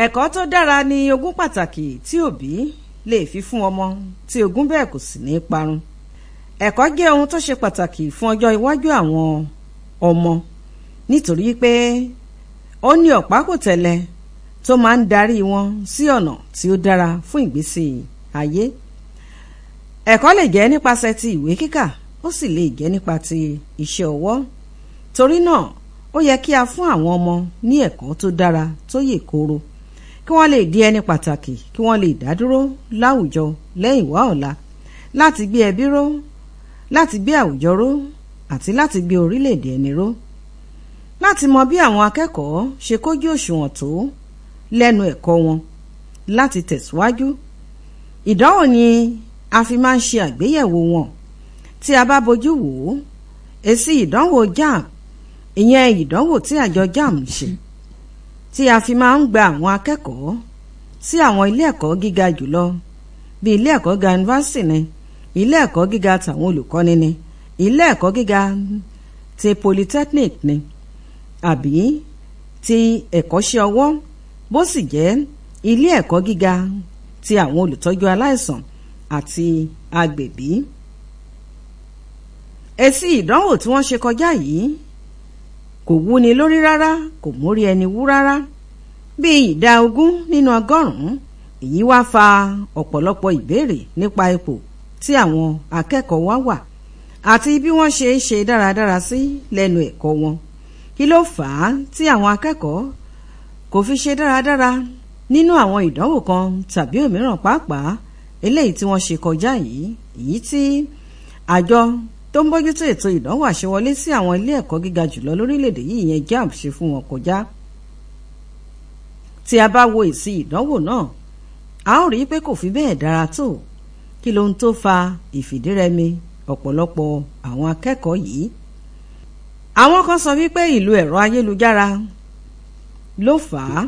ẹ̀kọ́ tó dára ni ogún pàtàkì tí òbí lè fi fún ọmọ tí ogún bẹ́ẹ̀ kò sì ní parun. ẹ̀kọ́ jẹ́ ohun tó ṣe pàtàkì fún ọjọ́ iwájú àwọn ọmọ nítorí pé ó ní ọ̀pákùtẹ̀lẹ̀ tó máa ń darí wọn sí ọ̀nà tí ó dára fún ìgbésí ayé. ẹ̀kọ́ lè jẹ́ nípasẹ̀ ti ìwé kíkà, ó sì lè jẹ́ nípa ti iṣẹ́ ọwọ́. torí náà ó yẹ kí a fún àwọn ọmọ ní ẹ̀kọ́ tó dára tó yè kooro kí wọ́n lè di ẹni pàtàkì, kí wọ́n lè dádúró láwùjọ lẹ́yìn wá ọ̀la, láti gbé ẹbí ró, láti gbé àwùjọ ró, àti láti gbé orílẹ̀-èdè ẹni ró. láti mọ bí àwọn akẹ́kọ̀ọ́ ṣe kójú òṣùwọ̀n tó lẹ́nu ẹ̀kọ́ wọn láti tẹ̀síwájú, ìdánwò ni a fi máa ń ṣe àgbéyẹ̀wò wọn. tí a bá bojú wò ó, èsì ìdánwò JAMB, ìyẹn ìdánwò tí àjọ JAMB ń ṣe, tí a fi máa ń gba àwọn akẹ́kọ̀ọ́ sí àwọn ilé ẹ̀kọ́ gíga jùlọ bí ilé ẹ̀kọ́ gíga yunifásitì ni, ilé ẹ̀kọ́ gíga tàwọn olùkọ́ni ni, ilé ẹ̀kọ́ gíga ti polytechnic ni, àbí ti ẹ̀kọ́ṣẹ́ ọwọ́, bó sì jẹ́ ilé ẹ̀kọ́ gíga ti àwọn olùtọ́jú aláìsàn àti agbẹ̀bí. èsì ìdánwò tí wọ́n ṣe kọjá yìí kò wúni lórí rárá, kò mórí ẹni wú rárá. bí ìdá 20 nínú 100, èyí wá fa ọ̀pọ̀lọpọ̀ ìbéèrè nípa ipò tí àwọn akẹ́kọ̀ọ́ wa wà àti bí wọ́n ṣe ń ṣe dáradára sí lẹ́nu ẹ̀kọ́ wọn. kí ló fà á tí àwọn akẹ́kọ̀ọ́ kò fi ṣe dáradára nínú àwọn ìdánwò kan tàbí òmíràn, pàápàá eléyìí tí wọ́n ṣe kọjá yìí, èyí tí àjọ tó ń bójútó ètò ìdánwò àṣewọlé sí àwọn ilé ẹ̀kọ́ gíga jùlọ lórílẹ̀‐èdè yìí yẹn JAMB ṣe fún wọn kọjá. tí a bá wo èsì ìdánwò náà, a ó rí i pé kò fi bẹ́ẹ̀ dára tó. kí ló ń tó fa ìfìdírẹmi ọ̀pọ̀lọpọ̀ àwọn akẹ́kọ̀ọ́ yìí? àwọn kan sọ wípé ìlò ẹ̀rọ ayélujára ló fà á.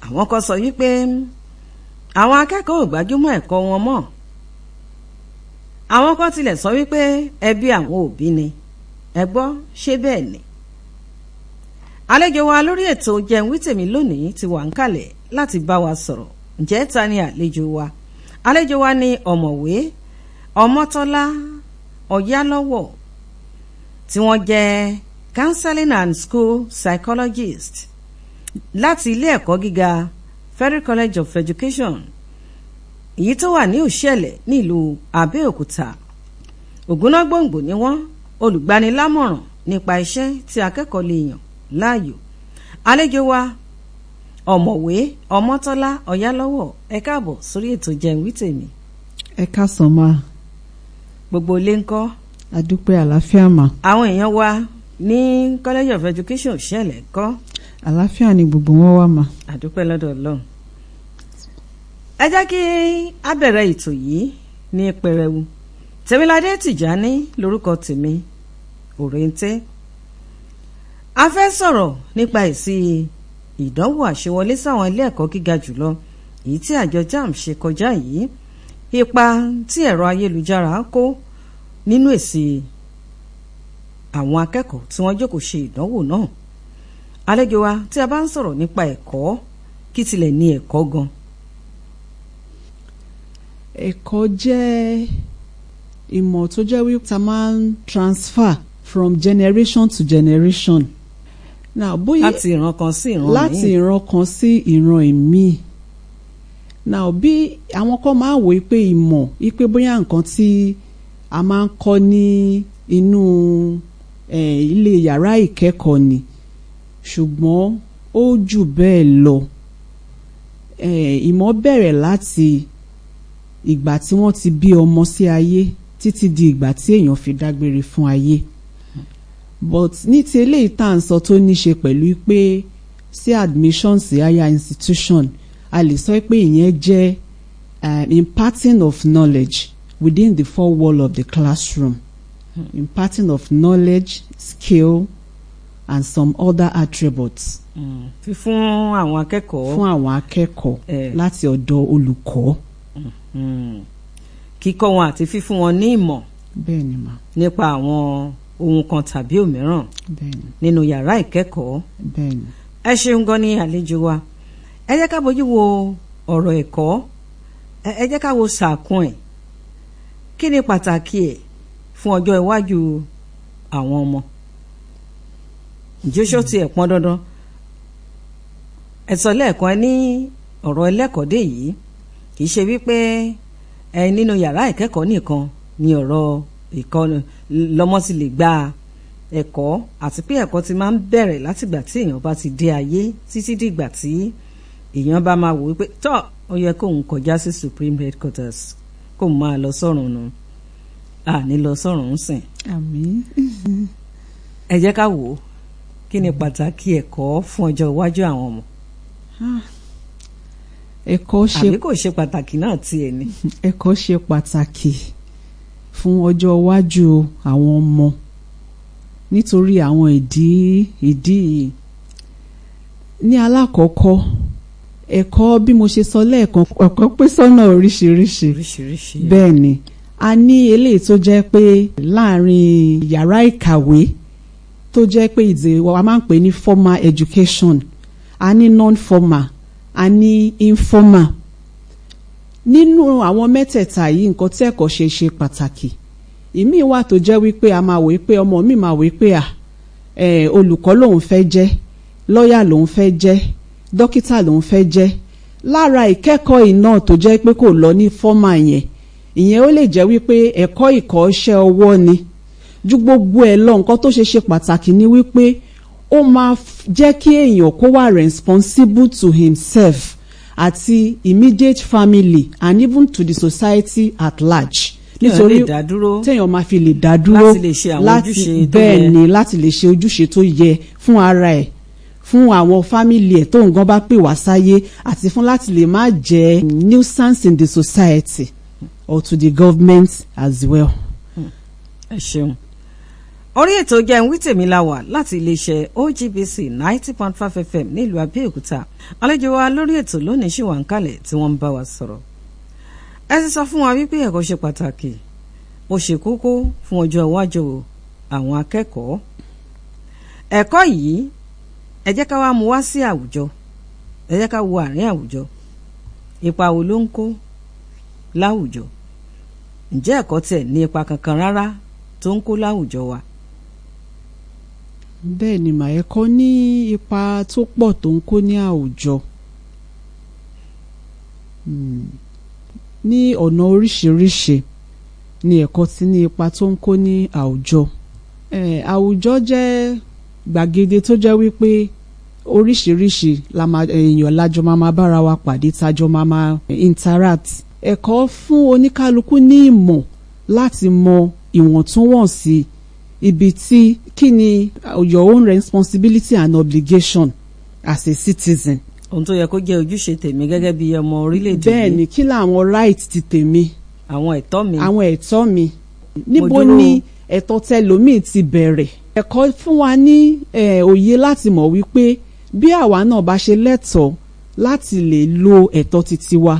àwọn kan sọ wípé àwọn akẹ́kọ̀ọ́ ò gbájúmọ́ ẹ̀kọ́ wọn mọ́. àwọn kan tilẹ̀ sọ wípé ẹbí àwọn òbí ni. ẹ gbọ́, ṣé bẹ́ẹ̀ ni? àlejò wa lórí ètò Jẹun Wí Tèmi lónìí ti wà ń kalẹ̀ láti bá wa sọ̀rọ̀. ǹjẹ́ ta ni àlejò wa? àlejò wa ni ọ̀mọ̀wé Ọmọ́tọ́lá Ọ̀yálọ́wọ̀, tí wọ́n jẹ́ counseling and school psychologist láti ilé ẹ̀kọ́ gíga Federal College of Education èyí tó wà ní Òṣèlè nílùú Abẹ́òkúta. ògúnnágbòǹgbò ni wọ́n, olùgbanilámọ̀ràn nípa iṣẹ́ tí akẹ́kọ̀ọ́ lè yàn láàyò. àlejò wa ọ̀mọ̀wé Ọmọ́tọ́lá Ọ̀yálọ́wọ̀, ẹ káàbọ̀ sórí ètò Jẹun Wí Tèmi. ẹ káàsán ma. gbogbo ilé ńkọ́? adúpẹ́, àlàáfíà mà. àwọn èèyàn wa ní College of Education Òṣèlè ńkọ́? àlàáfíà ni gbogbo wọn wà mà. àdúpẹ́ lọ́dọ̀ Ọlọ́run. ẹ jẹ́ kí a bẹ̀rẹ̀ ètò yìí ní pẹrẹwu. Tèmiládé Tìjání lórúkọ tèmi, Òrèǹté. a fẹ́ sọ̀rọ̀ nípa èsì ìdánwò àṣewọlé sáwọn ilé ẹ̀kọ́ gíga jùlọ èyí tí àjọ JAMB ṣe kọjá yìí, ipa tí ẹ̀rọ ayélujára kó nínú èsì àwọn akẹ́kọ̀ọ́ tí wọ́n jókòó ṣe ìdánwò náà. àlejò wa, tí a bá ń sọ̀rọ̀ nípa ẹ̀kọ́, kí tilẹ̀ ní ẹ̀kọ́ gan? ẹ̀kọ́ jẹ́ ìmọ̀ tó jẹ́ wípé ta máa ń transfer from generation to generation. now bóyá láti ìran kan sí ìran míì. láti ìran kan sí ìran ìmíì. now bí àwọn kan máa wò pé ìmọ̀ wípé bóyá nǹkan tí a máa ń kọ́ ní inú ilé yàrá ìkẹ́kọ̀ọ́ ni, ṣùgbọ́n ó jù bẹ́ẹ̀ lọ. ìmọ̀ bẹ̀rẹ̀ láti ìgbà tí wọ́n ti bí ọmọ sí ayé títí di ìgbà tí èèyàn fi dágbére fún ayé. but ní ti eléyìí tá à ń sọ tó ní ṣe pẹ̀lú pé sí admission sí higher institution, a lè sọ pé ìyẹn jẹ́ imparting of knowledge within the four walls of the classroom. Imparting of knowledge, skill and some other attributes. fífún àwọn akẹ́kọ̀ọ́. fún àwọn akẹ́kọ̀ọ́ láti ọ̀dọ̀ olùkọ́. kíkọ́ wọn àti fífún wọn ní ìmọ̀. bẹ́ẹ̀ni ma. nípa àwọn ohun kan tàbí òmíràn. bẹ́ẹ̀ni. nínú yàrá ìkẹ́kọ̀ọ́. bẹ́ẹ̀ni. ẹ ṣeun gan ni àlejò wa. ẹ jẹ́ ká bójú wo ọ̀rọ̀ ẹ̀kọ́, ẹ jẹ́ ká wo sàkún ẹ̀. Kí ni pàtàkì ẹ̀ fún ọjọ́ iwájú àwọn ọmọ? Ǹjẹ́ ṣó tiẹ̀ pọn dandan? Ẹ sọ lẹ́ẹ̀kan ní ọ̀rọ̀ ẹlẹ́kọ̀ọ́dé yìí kì í ṣe wípé nínú yàrá ìkẹ́kọ̀ọ́ nìkan ni ọ̀rọ̀ ìkọ́ni lọ́mọ ti lè gba ẹ̀kọ́, àti pé ẹ̀kọ́ ti máa ń bẹ̀rẹ̀ látìgbà tí èèyàn bá ti dé ayé títí dìgbà tí èèyàn bá máa wò wípé tọ́ ó yẹ kóun kọjá sí Supreme Headquarters kóun máa lọ sọ́run nù, àní lọ sọ́run ń sìn. Àmín. Ẹ jẹ́ ká wò ó, kí ni pàtàkì ẹ̀kọ́ fún ọjọ́ iwájú àwọn ọmọ? Ẹ̀kọ́ ṣe àbí kò ṣe pàtàkì náà tiẹ̀ ni? Ẹ̀kọ́ ṣe pàtàkì fún ọjọ́ iwájú àwọn ọmọ nítorí àwọn ìdí yìí. Ní alákọ̀ọ́kọ́, ẹ̀kọ́ bí mo ṣe sọ lẹ́ẹ̀kan, ẹ̀kọ́ pín sọ́nà oríṣiríṣi. Bẹ́ẹ̀ ni a ní eléyìí tó jẹ́ pé láàrin yàrá ìkàwé tó jẹ́ pé a máa ń pè ní formal education, a ní non-formal, a ní informal. Nínú àwọn mẹ́tẹ̀ẹ̀ta yìí nǹkan tí ẹ̀kọ́ ṣe pàtàkì. Ìmí wà tó jẹ́ wípé a máa wò wípé ọmọ mi máa wò wípé olùkọ́ lòun fẹ́ jẹ́, lọ́yà lòun fẹ́ jẹ́, dókítà lòun fẹ́ jẹ́. Lára ìkẹ́kọ̀ọ́ iná tó jẹ́ pé kò lọ ní formal yẹn, ìyẹn ó lè jẹ́ wípé ẹ̀kọ́ ìkọ́ṣẹ́ ọwọ́ ni. Ju gbogbo ẹ̀ lọ, nǹkan tó ṣe pàtàkì ni wípé ó máa jẹ́ kí èèyàn kó wà responsible to himself àti immediate family and even to the society at large. Nítorí téèyàn máa fi lè dá dúró láti lè ṣe àwọn ojúṣe tó yẹ. Bẹ́ẹ̀ ni, láti lè ṣe ojúṣe tó yẹ fún ara ẹ̀, fún àwọn family ẹ̀ tó ń gan bá pè wá sáyé, àti fún láti lè má jẹ́ nuisance in the society or to the government as well. Ẹ ṣeun. Orí ètò Jẹun Wí Tèmi la wà láti iléeṣẹ́ OGBC 90.5 FM nílùú Abẹ́òkúta. Àlejò wa lórí ètò lónìí ṣì wà ń kalẹ̀ tí wọ́n ń bá wa sọ̀rọ̀. Ẹ ti sọ fún wa wípé ẹ̀kọ́ ṣe pàtàkì, ó ṣe kókó fún ọjọ́ iwájú àwọn akẹ́kọ̀ọ́. Ẹ̀kọ́ yìí ẹ jẹ́ ká wá mú wá sí àwùjọ, ẹ jẹ́ ká wo àárín àwùjọ. Ipa wo ló ń kó láwùjọ? Ǹjẹ́ ẹ̀kọ́ tiẹ̀ ní ipa kankan rárá tó ń kó láwùjọ wa? Bẹ́ẹ̀ ni mà, ẹ̀kọ́ ní ipa tó pọ̀ tó ń kó ní àwùjọ. Ní ọ̀nà oríṣiríṣi ni ẹ̀kọ́ ti ní ipa tó ń kó ní àwùjọ. Àwùjọ jẹ́ gbàgede tó jẹ́ wípé oríṣiríṣi èèyàn lájọ máa bára wa pàdé, tájọ máa interact. Ẹ̀kọ́ fún oníkálukú ní ìmọ̀ láti mọ ìwọ̀ntúnwọ̀nsì ibi tí kí ni your own responsibility and obligation as a citizen. Ohun tó yẹ kó jẹ́ ojúṣe tèmi gẹ́gẹ́ bí ọmọ orílẹ̀-èdè. Bẹ́ẹ̀ ni, kí làwọn right ti tèmi, àwọn ẹ̀tọ́ mi. Àwọn ẹ̀tọ́ mi. Níbo ni ẹ̀tọ́ tẹlòmíì ti bẹ̀rẹ̀? Ẹ̀kọ́ fún wa ní òye láti mọ̀ wípé bí àwa náà bá ṣe lẹ́tọ̀ọ́ láti lè lo ẹ̀tọ́ titi wa,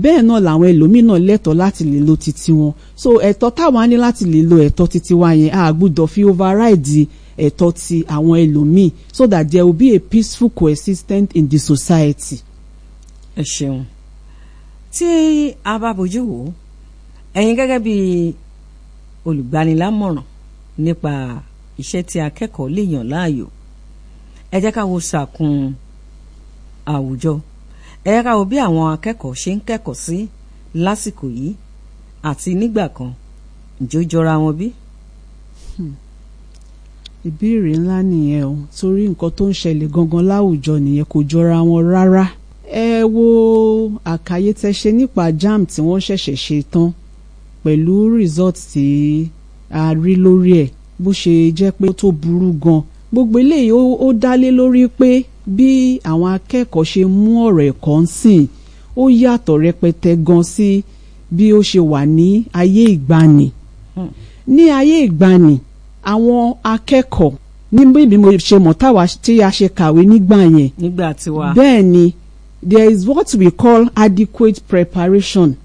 bẹ́ẹ̀ náà làwọn ẹlòmíì náà lẹ́tọ̀ọ́ láti lè lo titi wọn. So ẹ̀tọ́ táwa ní láti lè lo ẹ̀tọ́ titi wa yẹn, a gbọ́dọ̀ fi override ẹ̀tọ́ ti àwọn ẹlòmíì, so that there will be a peaceful coexistence in the society. Ẹ ṣeun. Tí a bá bójú wò, ẹ̀yin gẹ́gẹ́ bí olùgbanilámọ̀ràn nípa iṣẹ́ tí akẹ́kọ̀ọ́ lè yàn láàyò, ẹ jẹ́ ká wo sàkún àwùjọ, ẹ jẹ́ ká wo bí àwọn akẹ́kọ̀ọ́ ṣe ń kẹ́kọ̀ọ́ sí lásìkò yìí àti nígbà kan. Ǹjẹ́ ó jọra wọn bí? Ìbéèrè ńlá nìyẹn o, torí nǹkan tó ń ṣẹlẹ̀ gangan láwùjọ nìyẹn, kò jọra wọn rárá. Ẹ wo àkàyé tẹ́ ṣe nípa JAMB tí wọ́n ṣẹ̀ṣẹ̀ ṣe tán pẹ̀lú result tí a rí lórí ẹ̀, bó ṣe jẹ́ pé ó tó burú gan. Gbogbo eléyìí ó dálé lórí pé bí àwọn akẹ́kọ̀ọ́ ṣe mú ọ̀rọ̀ ẹ̀kọ́ ń sìn, ó yàtọ̀ rẹpẹtẹ gan sí bí ó ṣe wà ní ayé ìgbàanì. Ní ayé ìgbàanì, àwọn akẹ́kọ̀ọ́ ní bí mo ṣe mọ̀ táwa tí a ṣe kàwé nígbà yẹn. Nígbà tiwa. Bẹ́ẹ̀ ni, there is what we call adequate preparation.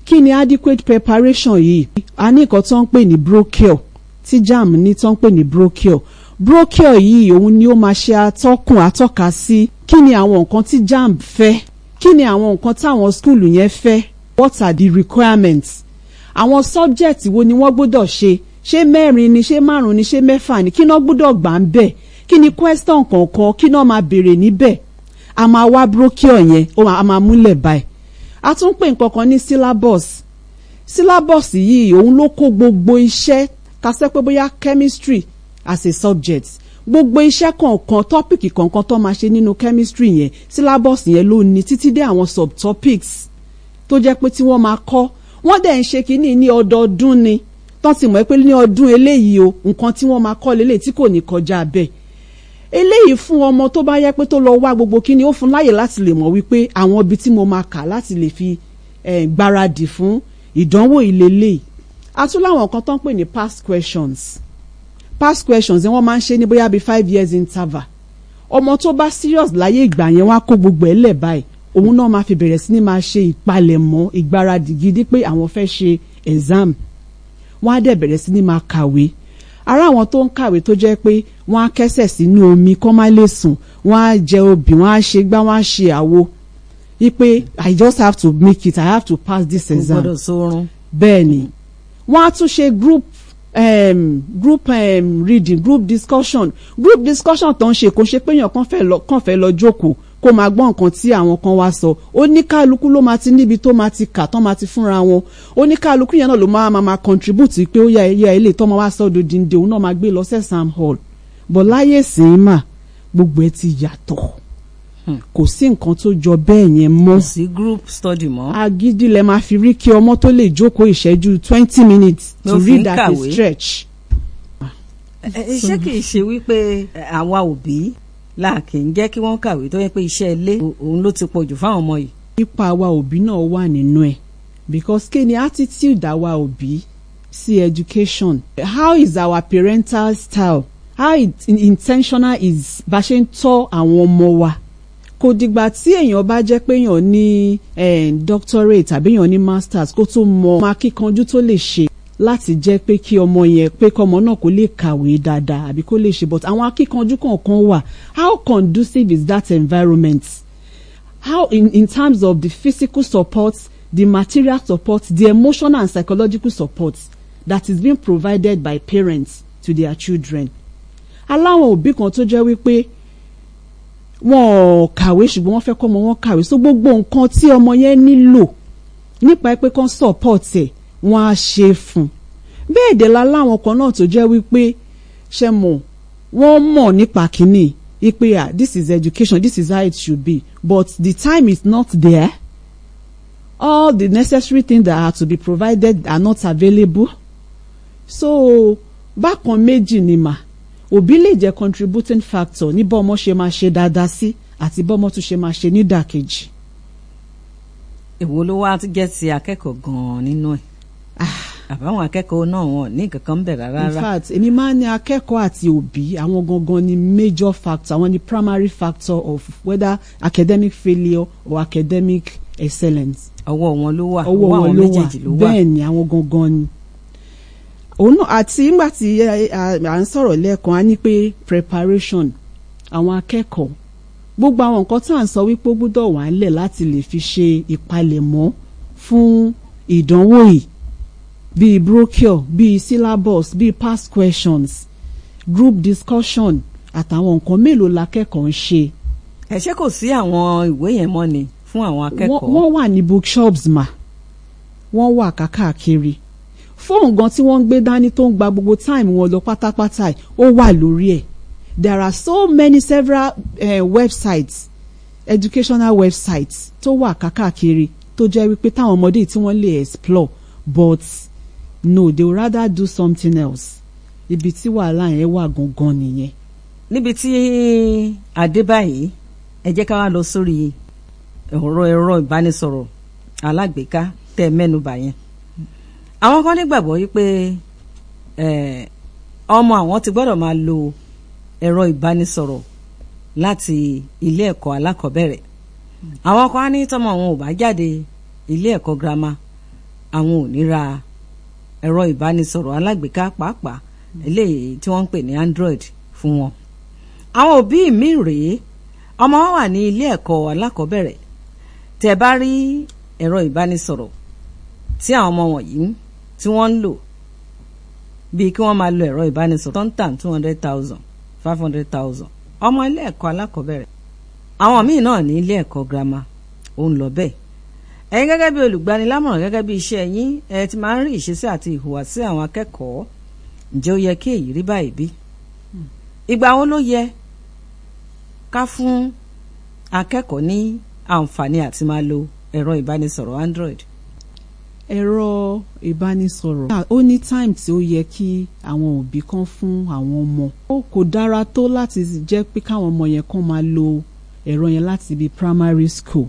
Kí ni adequate preparation yìí? A ní nǹkan tó ń pè ní brochure, tí JAMB ní tó ń pè ní brochure. Brochure yìí òun ni ó máa ṣe atọ́ka sí kí ni àwọn nǹkan tí JAMB fẹ́ kí ni àwọn nǹkan táwọn skúlù yẹn fẹ́, what are the requirements, àwọn subject wo ni wọ́n gbọ́dọ̀ ṣé 4 ni, ṣé 5 ni, ṣé 6 ni, kí náà gbọ́dọ̀ gbà ń bẹ̀, kí ni question kọ̀ọ̀kan kí náà máa béèrè níbẹ̀. A máa wá brochure yẹn a máa múlẹ̀ báyìí. A tún pè nǹkan kan ní syllabus. Syllabus yìí òun ló kó gbogbo iṣẹ́ ká sẹ́ pé bóyá chemistry as a subject, gbogbo iṣẹ́ kọ̀ọ̀kan tọ́pìkì kọ̀ọ̀kan tó máa ṣe nínú chemistry yẹn syllabus yẹn ló ní títí dé àwọn subtopics tó jẹ́ pé tí wọ́n máa kọ́. Wọ́n dẹ̀ ń ṣe kínní ní ọdọọdún ni tán ti mọ̀ pé ní ọdún eléyìí o nǹkan tí wọ́n máa kọ́ lélẹ̀ tí kò ní kọjá bẹ́ẹ̀. Eléyìí fún ọmọ tó bá yẹ pé tó lọ wá gbogbo kínní ó fún láyè láti lè mọ̀ wípé àwọn ibi tí mo máa kà láti lè fi gbáradì fún ìdánwò ìlélẹ́yìí. A tún láwọn kan tó ń pè ní past questions wọ́n máa ń ṣe ní bóyá bíi 5 years interval. Ọmọ tó bá serious láyé ìgbà yẹn wá kó gbogbo ẹ̀ lẹ̀ báyìí òun náà máa fi bẹ̀rẹ̀ sí ní máa ṣe ìpalẹ̀mọ́ ìgbáradì gidi pé àwọn fẹ́ ṣe exam. Wọ́n á dẹ̀ bẹ̀rẹ̀ sí ní máa kàwé. Ara àwọn tó ń kàwé tó jẹ́ pé wọ́n á kẹ́sẹ̀ sínú omi kọ́ má lè sùn, wọ́n á jẹ obì, wọ́n á ṣe gbá, wọ́n á ṣe àwo. Wípé I just have to make it, I have to pass this exam. Gbọ́dọ̀ sórun. Bẹ́ẹ̀ ni wọ́n á tún ṣe group reading, group discussion tó ń ṣe kò ṣe pé èèyàn kàn fẹ́ lọ jókòó kó máa gbọ́ nǹkan tí àwọn kan wá sọ. Oníkálukú ló máa ti níbi tó máa ti kà tán máa ti fúnra wọn. Oníkálukú yẹn náà ló máa contribute pé ó yá ilé tó máa wá sọ dòdìndé òun náà máa gbé lọ sí exam hall. Bọ̀ láyé sìn mà gbogbo ẹ ti yàtọ̀. Kò sí nǹkan tó jọ bẹ́ẹ̀ yẹn mọ́. Kò sí group study mọ́. Agídí lẹ máa fi rí kí ọmọ tó lè jókòó ìṣẹ́jú 20 minutes to read at a stretch. Ṣé kìí ṣe wípé àwa òbí láàkì ń jẹ́ kí wọ́n kàwé tó yẹ pé iṣẹ́ ilé òun ló ti pọ̀jù fáwọn ọmọ yìí? Ipa àwa òbí náà wà nínú ẹ̀ because kí ni attitude àwa òbí sí education? How is our parental style? How intentional is bá ṣe ń tọ́ àwọn ọmọ wa? Kò dìgbà tí èèyàn bá jẹ́ pé èèyàn ní doctorate tàbí èèyàn ní masters kó tó mọ ọmọ akíkanjú tó lè ṣe láti jẹ́ pé kí ọmọ yẹn pé kọ́mọ náà kó lè kàwé dáadáa àbí kó lè ṣe, but àwọn akíkanjú kọ̀ọ̀kan wà. How conducive is that environment? How in terms of the physical support, the material support, the emotional and psychological support that is being provided by parents to their children? Aláwọn òbí kan tó jẹ́ wípé wọ́n kàwé ṣùgbọ́n wọ́n fẹ́ kọ́ ọmọ wọn kàwé, so gbogbo nǹkan tí ọmọ yẹn nílò nípa pé kán support ẹ̀ wọ́n á ṣe fún. Bẹ́ẹ̀ dẹ̀ láwọn kan náà tó jẹ́ wípé ṣe mọ̀ wọ́n mọ̀ nípa kínní wípé this is education, this is how it should be, but the time is not there. All the necessary things that are to be provided are not available. So bákan méjì ni mà òbí lè jẹ́ contributing factor ní bọ́mọ ṣe máa ṣe dáadáa sí àti bọ́mọ tún ṣe máa ṣe nídàkejì. Èwo ló wá jẹ́ ti akẹ́kọ̀ọ́ gan-an nínú ẹ̀? Àbáwọn akẹ́kọ̀ọ́ náà wọn ní kankan ń bẹ̀ rárá. In fact èmi máa ń ní akẹ́kọ̀ọ́ àti òbí àwọn gangan ni major factor, àwọn ni primary factor of whether academic failure or academic excellence. Ọwọ́ wọn ló wà. Ọwọ́ wọn ló wà. Bẹ́ẹ̀ ni àwọn gangan ni. Òun náà àti nígbà tí à ń sọ̀rọ̀ lẹ́ẹ̀kan á ní pé preparation àwọn akẹ́kọ̀ọ́ gbogbo àwọn nǹkan tá à ń sọ wípé ó gbọ́dọ̀ wà ńlẹ̀ láti lè fi ṣe ìpalẹ̀mọ́ fún ìdánwò yìí bíi brochure, bíi syllabus, bíi past questions, group discussion àtàwọn nǹkan mélòó lakẹ́kọ̀ọ́ ń ṣe. Ẹ ṣé kò sí àwọn ìwé yẹn mọ́ ni fún àwọn akẹ́kọ̀ọ́? Wọ́n wà ní bookshops mà, wọ́n wà káàkiri. Fóònù gan tí wọ́n ń gbé dání tó ń gba gbogbo time wọn lọ pátápátá ó wà lórí ẹ̀. There are so many several websites, educational websites tó wà káàkiri tó jẹ́ wípé táwọn ọmọdé tí wọ́n lè explore, but no, they would rather do something else. Ibi tí wàhálà yẹn wà gangan nìyẹn. Níbi tí adé báyìí ẹ jẹ́ ká wá lọ sórí ẹ̀rọ ìbánisọ̀rọ̀ alágbèéká tẹ́ mẹ́nubà yẹn. Àwọn kan nígbàgbọ́ wípé ọmọ àwọn ti gbọ́dọ̀ máa lo ẹ̀rọ ìbánisọ̀rọ̀ láti ilé ẹ̀kọ́ alákọ̀ọ́bẹ̀rẹ̀. Àwọn kan á ní tọ́mọ àwọn ò bá jáde ilé ẹ̀kọ́ girama àwọn ò ní ra ẹ̀rọ ìbánisọ̀rọ̀ alágbèéká pàápàá eléyìí tí wọ́n ń pè ní Android fún wọn. Àwọn òbí mi rèé ọmọ wọn wà ní ilé ẹ̀kọ́ alákọ̀ọ́bẹ̀rẹ̀ tẹ́ bá rí ẹ̀rọ ìbánisọ̀rọ̀ tí àwọn ọmọ wọ̀nyí tí wọ́n ń lò bíi kí wọ́n máa lo ẹ̀rọ ìbánisọ̀rọ̀ tó ń tà 200,000 500,000 ọmọ ilé ẹ̀kọ́ alákọ̀ọ́bẹ̀rẹ̀ àwọn míì náà ní ilé ẹ̀kọ́ girama ó ń lọ bẹ́ẹ̀. ẹ̀yin gẹ́gẹ́ bí olùgbanilámọ̀ràn gẹ́gẹ́ bí iṣẹ́ yín ẹ ti máa ń rí ìṣesí àti ìhùwàsí àwọn akẹ́kọ̀ọ́ ǹjẹ́ ó yẹ kí èyí rí báyìí bí? ìgbà wo ló yẹ ká fún akẹ́kọ̀ọ́ ní àǹfààní àti máa lo ẹ̀rọ ìbánisọ̀rọ̀ Android? ẹ̀rọ ìbánisọ̀rọ̀ ó ní time tí ó yẹ kí àwọn òbí kan fún àwọn ọmọ. ó kò dára tó láti jẹ́ pé káwọn ọmọ yẹn kàn máa lo ẹ̀rọ yẹn láti ibi primary school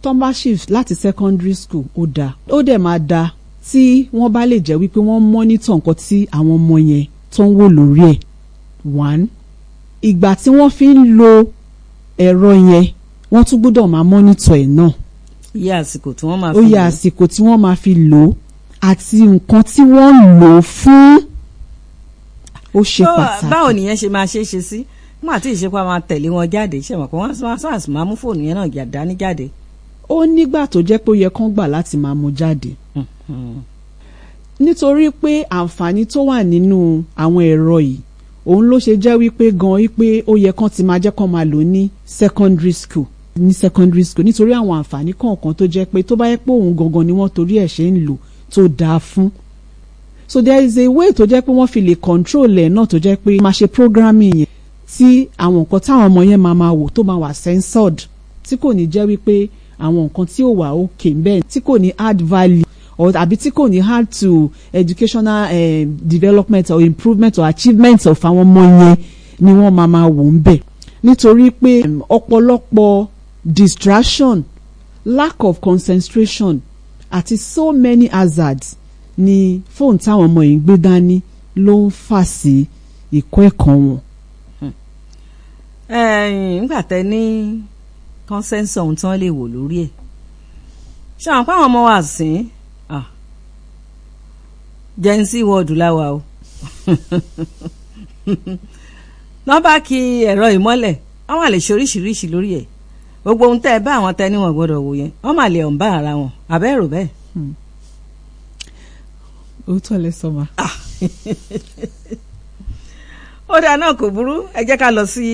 tó bá shift láti secondary school ó dáa. ó dẹ̀ máa dáa tí wọ́n bá lè jẹ́ wípé wọ́n monitor nǹkan tí àwọn ọmọ yẹn tó ń wò lórí ẹ̀. one ìgbà tí wọ́n fi ń lo ẹ̀rọ yẹn wọ́n tún gbọ́dọ̀ máa monitor ẹ̀ náà. iye àsìkò tí wọ́n máa fi lò. ó yẹ àsìkò tí wọ́n máa fi lò ó àti nǹkan tí wọ́n lò ó fún. ó ṣe pàtàkì. báwo nìyẹn ṣe máa ṣe é ṣe sí nígbà tí ìṣepá máa tẹ̀lé wọn jáde ṣe mọ̀ pé wọ́n máa mú fóònù yẹn náà dání jáde. ó nígbà tó jẹ́ pé ó yẹ kán gbà láti máa mú jáde. nítorí pé àǹfààní tó wà nínú àwọn ẹ̀rọ yìí òun ló ṣe jẹ́ wípé gan-an wípé ó yẹ kán ti máa jẹ́ kán máa lò ní secondary school nítorí àwọn àǹfààní kọ̀ọ̀kan tó jẹ́ pé tó bá yẹ pé òun gangan ni wọ́n torí ẹ̀ ṣe ń lò tó dáa fún. so there is a way tó jẹ́ pé wọ́n fi lè control ẹ̀ náà tó jẹ́ pé máa ṣe programming yẹn tí àwọn nǹkan táwọn ọmọ yẹn máa wò tó máa wà censored tí kò ní jẹ́ wípé àwọn nǹkan tí ò wà okay bẹ́ẹ̀ tí kò ní add value àbí tí kò ní add to educational development or improvement or achievement of àwọn ọmọ yẹn ni wọ́n máa wò ń bẹ̀. nítorí pé ọ̀pọ̀lọpọ̀ distraction lack of concentration àti so many hazards ni fóònù táwọn ọmọ yìí ń gbé dání ló ń fà sí ìkọ́ ẹ̀kọ́ wọn. nígbà tẹ ní kọ́nsẹ́ńsọ̀ ohun tí wọ́n lè wò lórí ẹ̀ ṣé àwọn pàwọn ọmọ wa sìn Gen Z wọ́ọ̀dù láwa o wọ́n bá kí ẹ̀rọ ìmọ́lẹ̀ wọ́n máa lè ṣe oríṣiríṣi lórí ẹ̀ gbogbo ohun tẹ́ ẹ bá àwọn tẹ́ níwọ̀n gbọ́dọ̀ wò yẹn wọ́n máa lè ọ̀nbá ara wọn àbẹ́rò bẹ́ẹ̀. òótọ́ lẹ sọ ma. ó dáa náà kò burú ẹ jẹ́ ká lọ sí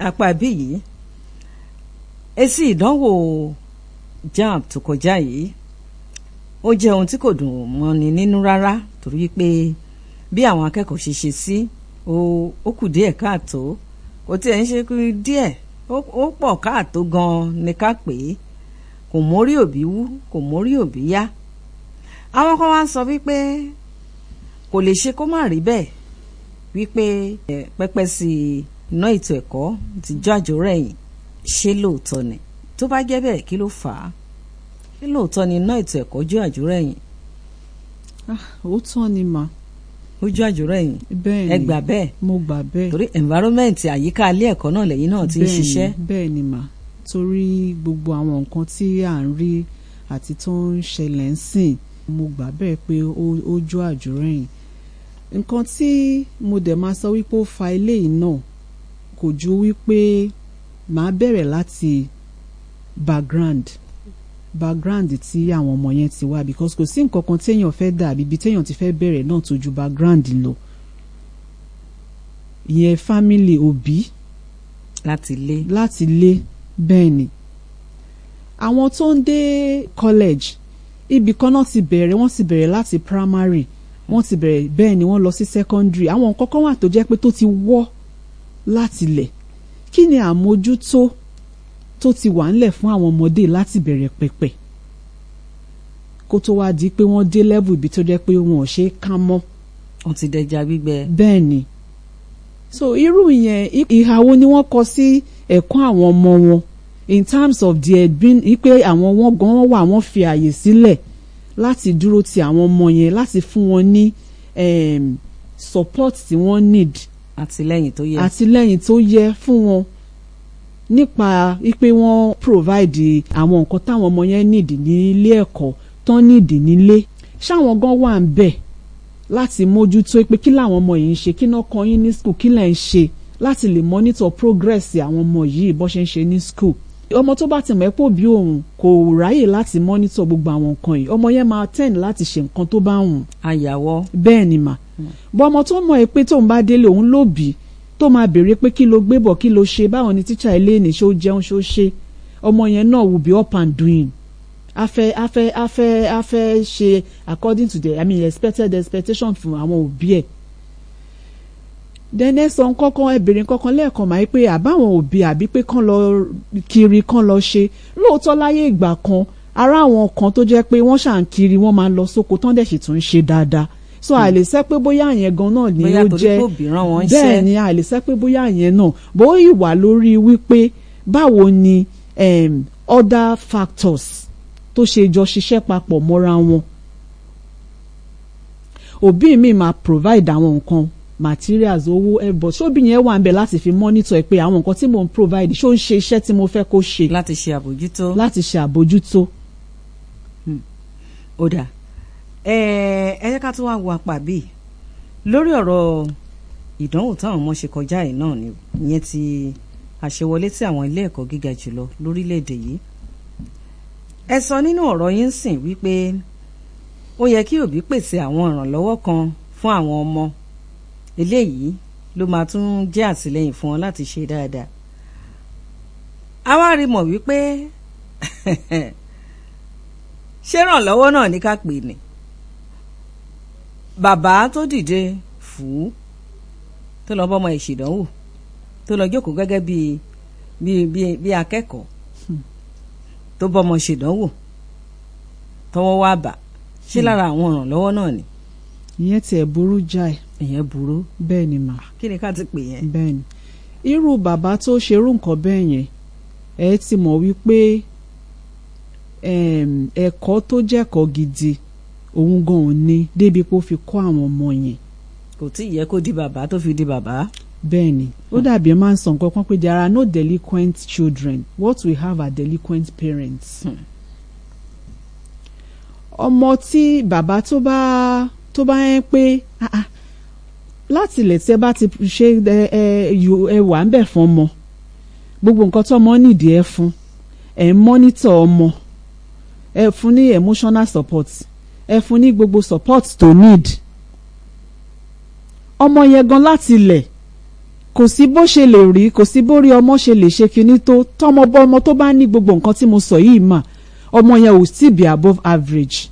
apá bí yìí èsì ìdánwò JAMB tó kọjá yìí ó jẹ́ ohun tí kò dùn mọ́ni nínú rárá torí pé bí àwọn akẹ́kọ̀ọ́ ṣe ṣe sí ó kù díẹ̀ káàtó kò tiẹ̀ ń ṣe díẹ̀ ó pọ̀ káàtó gan-an ní ká pè é kò mórí òbí wú kò mórí òbí yá. àwọn kan wá ń sọ wípé kò lè ṣe kó má rí bẹ́ẹ̀ wípé pẹ́pẹ́ sí iná ètò ẹ̀kọ́ ti jájò rẹ̀yìn ṣé lóòótọ́ ni tó bá jẹ́ bẹ́ẹ̀ kí ló fà á kí lóòótọ́ ni iná ètò ẹ̀kọ́ jó àjòrẹ́yìn. òótọ́ ni mà. ó jó àjòrẹ́yìn. bẹ́ẹ̀ ni ẹ gbà bẹ́ẹ̀. mo gbà bẹ́ẹ̀. torí environment àyíká ilé ẹ̀kọ́ náà lẹ́yìn náà ti ń ṣiṣẹ́. bẹ́ẹ̀ ni mà torí gbogbo àwọn nǹkan tí à ń rí àti tó ń ṣẹlẹ̀ ń sìn mo gbà bẹ́ẹ̀ pé ó jó àjòrẹ́yìn. nǹkan tí mo dẹ̀ máa sọ wípé ó fa eléyìí náà kò ju wípé màá bẹ̀rẹ̀ láti background tí àwọn ọmọ yẹn ti wá because kò sí nǹkan kan téèyàn fẹ́ dà bíbi téèyàn ti fẹ́ bẹ̀rẹ̀ náà tó ju background lọ ìyẹn family òbí láti lé bẹ́ẹ̀ ni àwọn tó ń dé college ibì kan náà ti bẹ̀rẹ̀ wọ́n ti bẹ̀rẹ̀ láti primary wọ́n ti bẹ̀rẹ̀ bẹ́ẹ̀ ni wọ́n lọ sí secondary àwọn nǹkan kan wà tó jẹ́ pé tó ti wọ́ láti lẹ̀ kí ni àmójútó tó ti wà ńlẹ̀ fún àwọn ọmọdé láti bẹ̀rẹ̀ pẹ̀pẹ̀ kó tó wá di pé wọ́n dé level ibi tó jẹ́ pé wọn ò ṣe é ká mọ́. wọ́n ti dẹja gbígbẹ. bẹ́ẹ̀ ni so irú yẹn ìhà wo ni wọ́n kọ sí ẹ̀kọ́ àwọn ọmọ wọn in terms of their being pé àwọn wọn gan wà wọ́n fi àyè sílẹ̀ láti dúró ti àwọn ọmọ yẹn láti fún wọn ní support tí wọ́n need. àtìlẹ́yìn tó yẹ fún wọn nípa pé wọ́n provide àwọn nǹkan táwọn ọmọ yẹn need ní ilé ẹ̀kọ́ tán need nílé ṣáwọn gan wà ń bẹ̀ láti mójútó pé kí làwọn ọmọ yìí ń ṣe kí náà kọ́ yín ní school kí lẹ̀ ń ṣe láti lè monitor progress àwọn ọmọ yìí bó ṣe ń ṣe ní school. ọmọ tó bá ti mọ̀ pé òbí òun kò ráyè láti monitor gbogbo àwọn nǹkan yìí ọmọ yẹn máa tend láti ṣe nǹkan tó bá wùn. àyàwó. bẹ́ẹ̀ ni mà bọ́ ọmọ tó mọ̀ pé tóun bá délé òun lóbi tó máa béèrè pé kí ló gbé bọ̀ kí ló ṣe báwo ni tíṣà ilé ní ṣó jẹun ṣó ṣe ọmọ yẹn náà will be up and doing afẹ́ ṣe according to the expectation fún àwọn òbí ẹ̀. then sọ nǹkankan ẹbìnrin kankan lẹ́ẹ̀kan máa ń pé àbáwọn òbí àbí pé kán lọ kiri kán lọ ṣe lóòótọ́ láyé ìgbà kan ara àwọn kan tó jẹ́ pé wọ́n ṣà ń kiri wọ́n máa lọ sóko tán dẹ̀ sì tún ń ṣe dáadáa so a lè sẹ́ pé bóyá àyẹn gan náà ni ó jẹ́ bẹ́ẹ̀ ni a lè sẹ́ pé bóyá àyẹn náà bó ìwà lórí wípé báwo ni other factors tó ṣe jọ ṣiṣẹ́ papọ̀ mọ́ra wọn òbí mi máa provide àwọn nǹkan materials owó ẹbọ ṣóbi yẹn wà ń bẹ láti fi monitor ẹ pé àwọn nǹkan tí mò ń provide ṣó ń ṣe iṣẹ́ tí mo fẹ́ kó ṣe láti ṣe àbójútó. ó dà ẹ jẹ́ ká tún wá wo apá bíi lórí ọ̀rọ̀ ìdánwò táwọn ọmọ ṣe kọjá yìí náà ni ìyẹn ti àṣewọlé tí àwọn ilé ẹ̀kọ́ gíga jùlọ lórílẹ̀‐èdè yìí ẹ sọ nínú ọ̀rọ̀ yín sìn wípé ó yẹ kí òbí pèsè àwọn ìrànlọ́wọ́ kan fún àwọn ọmọ eléyìí ló máa tún jẹ́ àtìlẹ́yìn fún wọn láti ṣe dáadáa a wá rí mọ̀ wípé ṣé ìrànlọ́wọ́ náà ní ká pè ní bàbá tó dìde fún tó lọ bọ́mọ ìṣèdánwò tó lọ jókòó gẹ́gẹ́ bí akẹ́kọ̀ọ́ tó bọ́mọ ìṣèdánwò tọwọ́ wá bà ṣé lára àwọn ìrànlọ́wọ́ náà ni. ìyẹn tiẹ̀ burú jáì. ìyẹn burú. bẹ́ẹ̀ ni mà. kí ni ká ti pè yẹn. bẹ́ẹ̀ ni irú bàbá tó ṣerú nǹkan bẹ́ẹ̀ yẹn ẹ ti mọ̀ wípé ẹ̀kọ́ tó jẹ́kọ̀ọ́ gidi òun gan ò ní débi pé ó fi kọ́ àwọn ọmọ yẹn. kò tí ì yẹ kó di bàbá tó fi di bàbá. bẹ́ẹ̀ ni ó dàbí ẹ máa ń sọ nǹkan kan pé there are no delinquent children what we have are delinquent parents. ọmọ tí bàbá tó bá yẹn pé láti ilẹ̀ tí ẹ bá ti ṣe ẹ wà ń bẹ̀ fún ọmọ gbogbo nǹkan tó ọmọ nídìí ẹ fún ẹ ń mọ́nítọ̀ ọmọ ẹ fún ní emotional support ẹ fún ní gbogbo support tó need ọmọ yẹn gan láti ilẹ̀ kò sí bó ṣe lè rí kò sí bó rí ọmọ ṣe lè ṣe kinní tó ọmọ tó bá ní gbogbo nǹkan tí mo sọ yìí mà ọmọ yẹn ò still be above average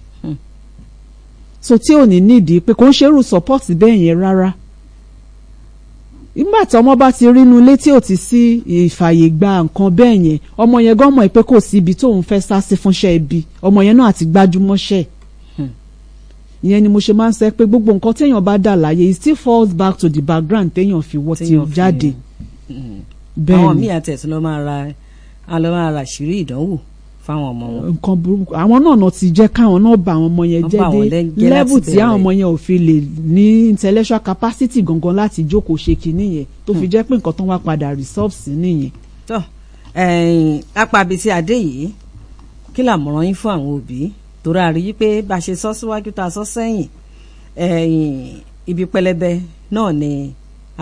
so tí ò ní nídìí pé kò ń ṣerú support bẹ́ẹ̀ yẹn rárá nígbà tí ọmọ bá ti rí inú ilé tí ò ti sí ìfàyè gba nǹkan bẹ́ẹ̀ yẹn ọmọ yẹn gan mọ̀ pé kò sí ibi tóun fẹ́ sá sí fúnṣẹ́ ibi ọmọ yẹn náà àti gbájúmọ́ṣẹ́ ìyẹn ni mo ṣe máa ń sọ pé gbogbo nǹkan téèyàn bá dà láyé it still falls back to the background téèyàn fi wọ́ ti jáde. àwọn míì àtẹ̀sùn ló máa ra àṣírí ìdánwò fáwọn ọmọ wọn. nǹkan burúkú àwọn náà ti jẹ́ káwọn náà bá àwọn ọmọ yẹn jẹ́ dé level tí àwọn ọmọ yẹn ò fi lè ní intellectual capacity gangan láti jókòó ṣe kinní yẹn tó fi jẹ́ pé nǹkan tán wá padà resolve sí nìyẹn. tó apàbí tí adé yìí kí làmọ̀ràn yín fún àwọn òbí torí a rí i pé bá a ṣe sọ síwájú tá a sọ sẹ́yìn ibi pẹlẹbẹ náà ni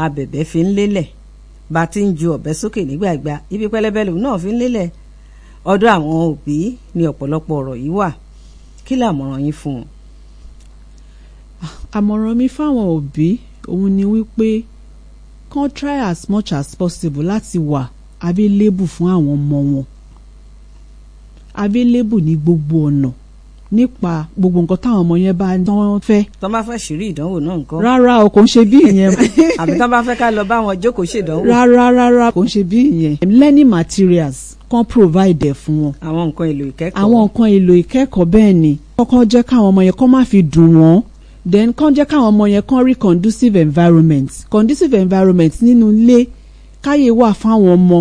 abẹ̀bẹ̀ fi ń lélẹ̀ bá a ti ń ju ọ̀bẹ sókè nígbàgbà ibi pẹlẹbẹ lòun náà fi ń lélẹ̀ ọ̀dọ̀ àwọn òbí ni ọ̀pọ̀lọpọ̀ ọ̀rọ̀ yìí wà kí làmọ̀ràn yín fún wọn. àmọ̀ràn mi fáwọn òbí òun ni wípé kàn try as much as possible láti wà available fún àwọn ọmọ wọn available ní gbogbo ọ̀nà nípa gbogbo nǹkan táwọn ọmọ yẹn bá tán fẹ́. tán bá fẹ́ ṣírí ìdánwò náà nǹkan. rárá o kò ń ṣe bí ìyẹn. àbí tán bá fẹ́ ká lọ bá wọn jókòó ṣèdánwò. rárá kò ń ṣe bí ìyẹn. learning materials kan provide ẹ̀ fún wọn. àwọn nǹkan èlò ìkẹ́kọ̀ọ́. àwọn nǹkan èlò ìkẹ́kọ̀ọ́ bẹ́ẹ̀ ni. kọ́kọ́ jẹ́ káwọn ọmọ yẹn kán má fi dùn wọ́n. then kán jẹ́ káwọn ọmọ yẹn kán rí conducive environment nínú ilé káyé wà fáwọn ọmọ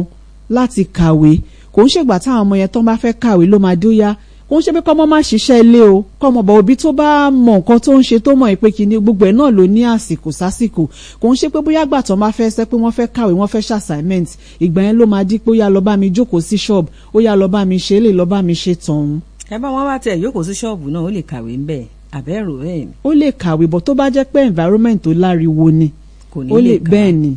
láti kàwé kò ń ṣègbà táwọn ọmọ yẹn tán bá fẹ́ kàwé ló máa dóyá kò ń ṣe pé kọ́mọ má ṣiṣẹ́ ilé o kọ́mọ bọ̀ òbí tó bá mọ nǹkan tó ń ṣe tó mọ̀ pé kíní gbogbo ẹ̀ náà ló ní àsìkò sásìkò kò ń ṣe pé bóyá gbà tán bá fẹ́ ṣe pé wọ́n fẹ́ kàwé wọ́n fẹ́ ṣàṣàìmẹ́ǹt ìgbà yẹn ló máa dí pé ó yá lọ bá mi jókòó sí ṣọ́ọ̀bù ó yá lọ bá mi ṣe lè lọ bá mi ṣe tọ̀hún. ẹ bá wọn bá tẹ jókòó sí ṣọ́ọ̀bù náà ó lè kàwé ń bẹ̀ àbẹ́rò bẹ́ẹ̀ ni. ó lè kàwé bọ̀ tó bá jẹ́ pé environment tó láriwo ni ó lè bẹ́ẹ̀ ni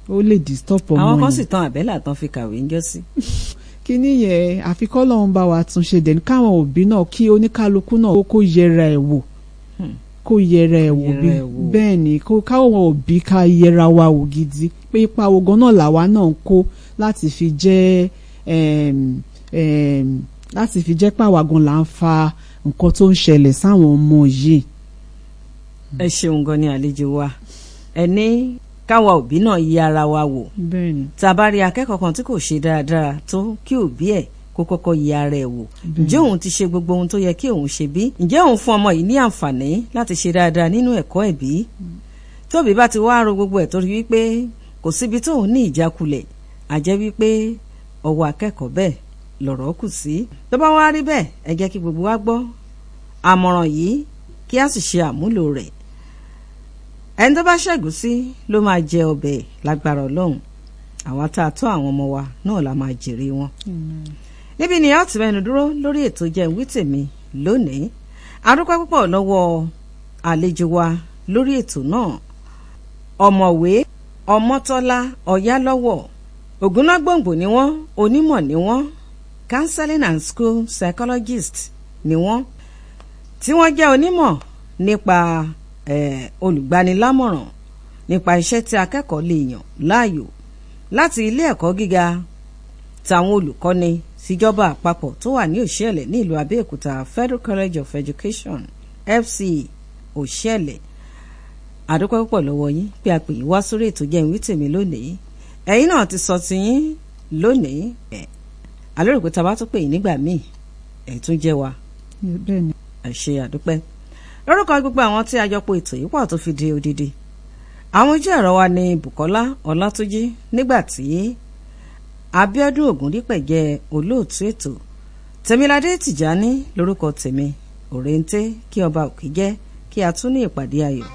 ó lè disturb ọmọ yẹn. àwọn kan sì tan àbẹ́là tán fi kàwé ń jọ sí. kíní yẹn àfikọ́ lọ́hún bá wa tún ṣe dẹ̀ni káwọn òbí náà kí oníkálukú náà kó yẹra ẹ̀ wò kó yẹra ẹ̀ wò bí bẹ́ẹ̀ ni káwọn òbí ká yẹra wa wò gidi pé ipa wo gan náà làwa náà ń kó láti fi jẹ́ pàwá gan là ń fa nǹkan tó ń ṣẹlẹ̀ sáwọn ọmọ yìí. ẹ ṣeun gan ni àlejò wa ẹni káwa òbí náà yí ara wa wò tá a bá rí akẹ́kọ̀ọ́ kan tí kò ṣe dáradára tó kí òbí ẹ̀ kó kọ́kọ́ yí ara ẹ̀ wò ǹjẹ́ òun ti ṣe gbogbo ohun tó yẹ kí òun ṣe bí ǹjẹ́ òun fún ọmọ yìí ní àǹfààní láti ṣe dáadáa nínú ẹ̀kọ́ ẹ̀ bí tóbi bá ti wá ro gbogbo ẹ̀ torí wípé kò síbi tóun ní ìjákulẹ̀ àjẹ́ wípé ọwọ́ akẹ́kọ̀ọ́ bẹ́ẹ̀ lọ̀rọ̀ kù sí tó bá wá rí bẹ́ẹ̀ ẹ jẹ́ kí gbogbo wa gbọ́ àmọ̀ràn yìí kí a sì ṣe àmúlò rẹ̀ ẹni tó bá ṣẹ́gun sí ló máa jẹ ọbẹ̀ lágbára Ọlọ́run àwa tá a tọ́ àwọn ọmọ wa náà la máa jèrè wọn. níbi ni a ti mẹ́nu dúró lórí ètò Jẹ́ n Wí Tèmi lónìí a dúpẹ́ púpọ̀ lọ́wọ́ àlejò wa lórí ètò náà ọ̀mọ̀wé Ọmọ́tọ́lá Ọ̀yálọ́wọ̀ ògúnnágbòǹgbò ni wọ́n onímọ̀ ni wọ́n counseling and school psychologist ni wọ́n tí wọ́n jẹ́ onímọ̀ nípa olùgbanilámọ̀ràn nípa iṣẹ́ tí akẹ́kọ̀ọ́ lè yàn láàyò láti ilé ẹ̀kọ́ gíga tàwọn olùkọ́ni síjọba àpapọ̀ tó wà ní Òṣìẹ̀lẹ̀ ní ìlú Abẹ́òkúta Federal College of Education FCE Òṣìẹ̀lẹ̀ àdúpẹ́ púpọ̀ lọ́wọ́ yín pé a pè yín wá sórí ètò Jẹ́ n Wí Tèmi lónìí ẹ̀yin náà ti sọ tiyín lónìí alérò pé tá a bá tún pè yín nígbà míì ẹ̀ tún jẹ́ wa ẹ ṣé àdúpẹ́ lórúkọ gbogbo àwọn tí a jọ pọ̀ ètò yìí pọ̀ tó fi di odidi àwọn ojú ẹ̀rọ wa ní Bùkọ́lá Ọlátúnjí nígbà tí Abíọ́dún Ògúndípẹ̀ jẹ́ olóòtú ètò Tèmiládé Tìjání lórúkọ tèmi òrèǹté kí ọba òkè jẹ́ kí a tún ní ìpàdé ayọ̀.